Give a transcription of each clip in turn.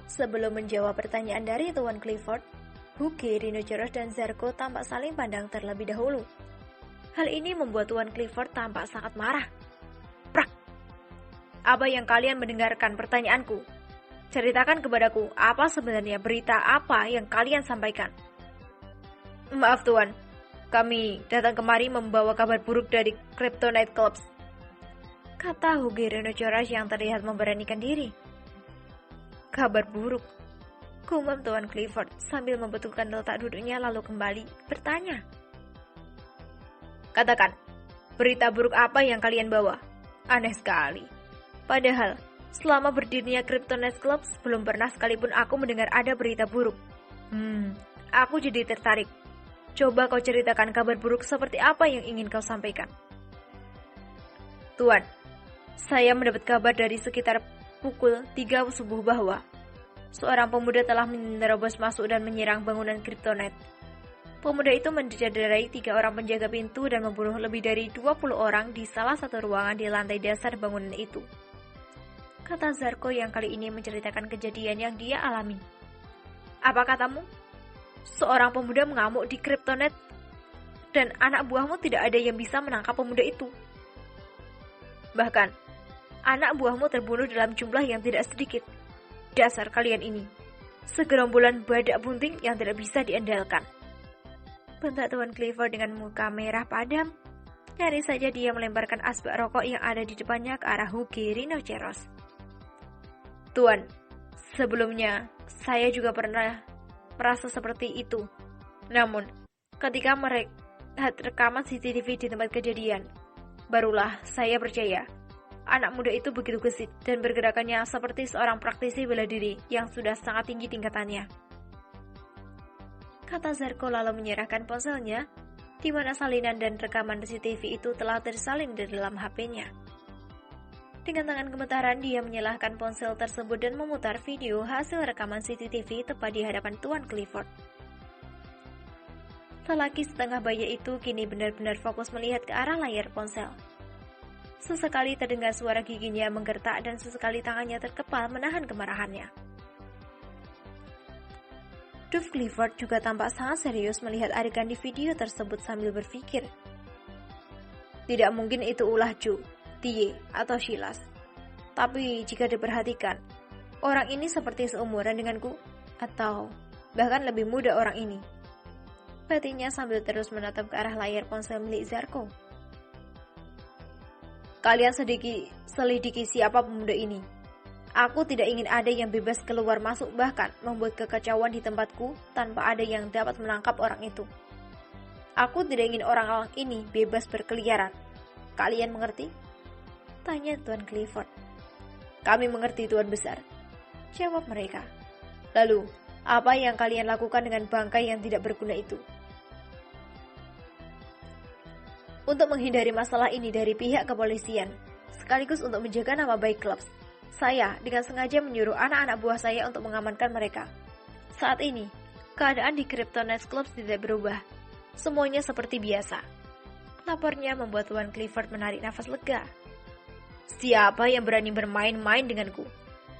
Sebelum menjawab pertanyaan dari Tuan Clifford, Hughie, Rhinoceros, dan Zarko tampak saling pandang terlebih dahulu. Hal ini membuat Tuan Clifford tampak sangat marah. Prak! Apa yang kalian mendengarkan pertanyaanku? Ceritakan kepadaku, apa sebenarnya berita apa yang kalian sampaikan? Maaf Tuan, kami datang kemari membawa kabar buruk dari Kryptonite Clubs, kata Hughie Rhinoceros yang terlihat memberanikan diri. Kabar buruk, gumam Tuan Clifford sambil membetulkan letak duduknya lalu kembali bertanya. Katakan, berita buruk apa yang kalian bawa? Aneh sekali. Padahal, selama berdirinya Kryptonite Clubs, belum pernah sekalipun aku mendengar ada berita buruk. Aku jadi tertarik. Coba kau ceritakan kabar buruk seperti apa yang ingin kau sampaikan. Tuan, saya mendapat kabar dari sekitar pukul 3 subuh bahwa seorang pemuda telah menerobos masuk dan menyerang bangunan Kryptonite. Pemuda itu mencederai 3 orang penjaga pintu dan membunuh lebih dari 20 orang di salah satu ruangan di lantai dasar bangunan itu, kata Zarko yang kali ini menceritakan kejadian yang dia alami. Apa katamu? Seorang pemuda mengamuk di Kryptonite dan anak buahmu tidak ada yang bisa menangkap pemuda itu. Bahkan, anak buahmu terbunuh dalam jumlah yang tidak sedikit. Dasar kalian ini, segerombolan badak bunting yang tidak bisa diandalkan. Bentak Tuan Clifford dengan muka merah padam. Nyaris saja dia melemparkan asbak rokok yang ada di depannya ke arah Hughie Rhinoceros. Tuan, sebelumnya saya juga pernah merasa seperti itu. Namun, ketika melihat rekaman CCTV di tempat kejadian, barulah saya percaya. Anak muda itu begitu gesit dan bergerakannya seperti seorang praktisi bela diri yang sudah sangat tinggi tingkatannya, kata Zarko lalu menyerahkan ponselnya, di mana salinan dan rekaman CCTV itu telah tersalin di dalam HP-nya. Dengan tangan gemetaran, dia menyalahkan ponsel tersebut dan memutar video hasil rekaman CCTV tepat di hadapan Tuan Clifford. Lelaki setengah baya itu kini benar-benar fokus melihat ke arah layar ponsel. Sesekali terdengar suara giginya menggertak dan sesekali tangannya terkepal menahan kemarahannya. Duff Clifford juga tampak sangat serius melihat adegan di video tersebut sambil berpikir. Tidak mungkin itu ulah Joe, Tie, atau Silas. Tapi jika diperhatikan, orang ini seperti seumuran denganku, atau bahkan lebih muda orang ini. Batinnya sambil terus menatap ke arah layar ponsel milik Zarko. Kalian selidiki siapa pemuda ini. Aku tidak ingin ada yang bebas keluar masuk bahkan membuat kekacauan di tempatku tanpa ada yang dapat menangkap orang itu. Aku tidak ingin orang-orang ini bebas berkeliaran. Kalian mengerti? Tanya Tuan Clifford. Kami mengerti Tuan Besar, jawab mereka. Lalu, apa yang kalian lakukan dengan bangkai yang tidak berguna itu? Untuk menghindari masalah ini dari pihak kepolisian, sekaligus untuk menjaga nama baik klub, saya dengan sengaja menyuruh anak-anak buah saya untuk mengamankan mereka. Saat ini, keadaan di Kryptonite Club tidak berubah. Semuanya seperti biasa. Lapornya membuat Tuan Clifford menarik nafas lega. Siapa yang berani bermain-main denganku?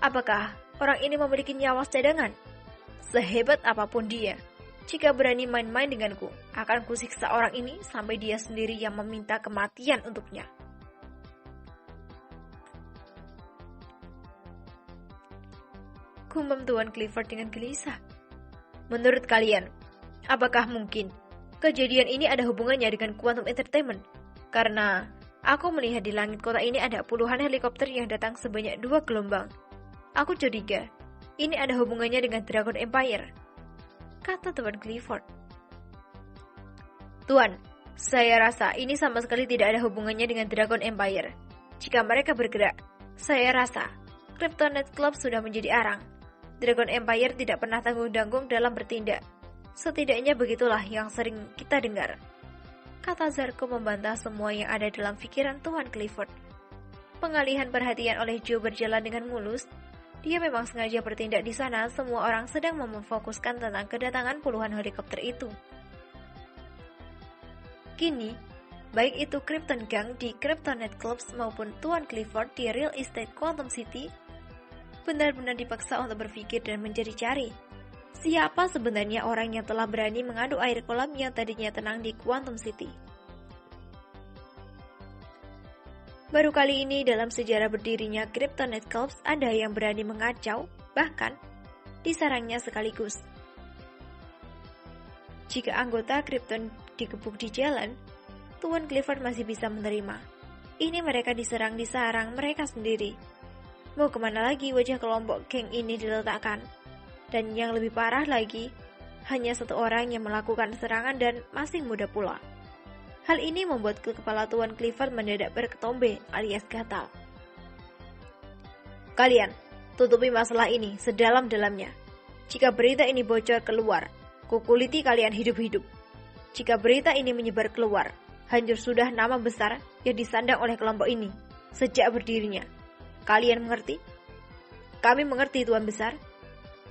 Apakah orang ini memiliki nyawa cadangan? Sehebat apapun dia, jika berani main-main denganku, akan kusiksa orang ini sampai dia sendiri yang meminta kematian untuknya. Gumam Tuan Clifford dengan gelisah. Menurut kalian, apakah mungkin kejadian ini ada hubungannya dengan Quantum Entertainment? Karena aku melihat di langit kota ini ada puluhan helikopter yang datang sebanyak 2 gelombang. Aku curiga, ini ada hubungannya dengan Dragon Empire, kata Tuan Clifford. Tuan, saya rasa ini sama sekali tidak ada hubungannya dengan Dragon Empire. Jika mereka bergerak, saya rasa Kryptonite Club sudah menjadi arang. Dragon Empire tidak pernah tanggung-tanggung dalam bertindak. Setidaknya begitulah yang sering kita dengar, kata Zarko membantah semua yang ada dalam pikiran Tuan Clifford. Pengalihan perhatian oleh Joe berjalan dengan mulus. Dia memang sengaja bertindak di sana. Semua orang sedang memfokuskan tentang kedatangan puluhan helikopter itu. Kini, baik itu Krypton Gang di Kryptonite Clubs maupun Tuan Clifford di Real Estate Quantum City, benar-benar dipaksa untuk berpikir dan mencari-cari. Siapa sebenarnya orang yang telah berani mengaduk air kolam yang tadinya tenang di Quantum City? Baru kali ini dalam sejarah berdirinya Kryptonite Corps ada yang berani mengacau, bahkan disarangnya sekaligus. Jika anggota Krypton dikepung di jalan, Tuan Clifford masih bisa menerima. Ini mereka diserang di sarang mereka sendiri. Mau kemana lagi wajah kelompok geng ini diletakkan? Dan yang lebih parah lagi, hanya satu orang yang melakukan serangan dan masih muda pula. Hal ini membuat kepala Tuan Clifford mendadak berketombe alias gatal. Kalian, tutupi masalah ini sedalam-dalamnya. Jika berita ini bocor keluar, kukuliti kalian hidup-hidup. Jika berita ini menyebar keluar, hancur sudah nama besar yang disandang oleh kelompok ini sejak berdirinya. Kalian mengerti? Kami mengerti, Tuan Besar,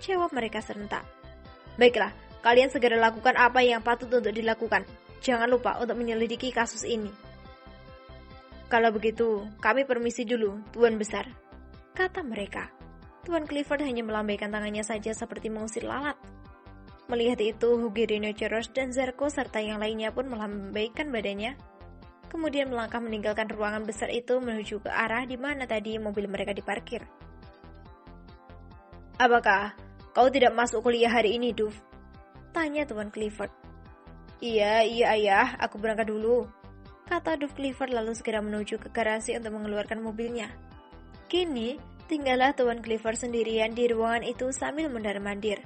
jawab mereka serentak. Baiklah, kalian segera lakukan apa yang patut untuk dilakukan. Jangan lupa untuk menyelidiki kasus ini. Kalau begitu, kami permisi dulu, Tuan Besar, kata mereka. Tuan Clifford hanya melambaikan tangannya saja seperti mengusir lalat. Melihat itu, Hughie, Rhinoceros, dan Zarko serta yang lainnya pun melambaikan badannya. Kemudian melangkah meninggalkan ruangan besar itu menuju ke arah di mana tadi mobil mereka diparkir. Apakah kau tidak masuk kuliah hari ini, Duff? Tanya Tuan Clifford. Iya ayah, aku berangkat dulu, kata Duff Clifford lalu segera menuju ke garasi untuk mengeluarkan mobilnya. Kini, tinggallah Tuan Clifford sendirian di ruangan itu sambil mondar-mandir.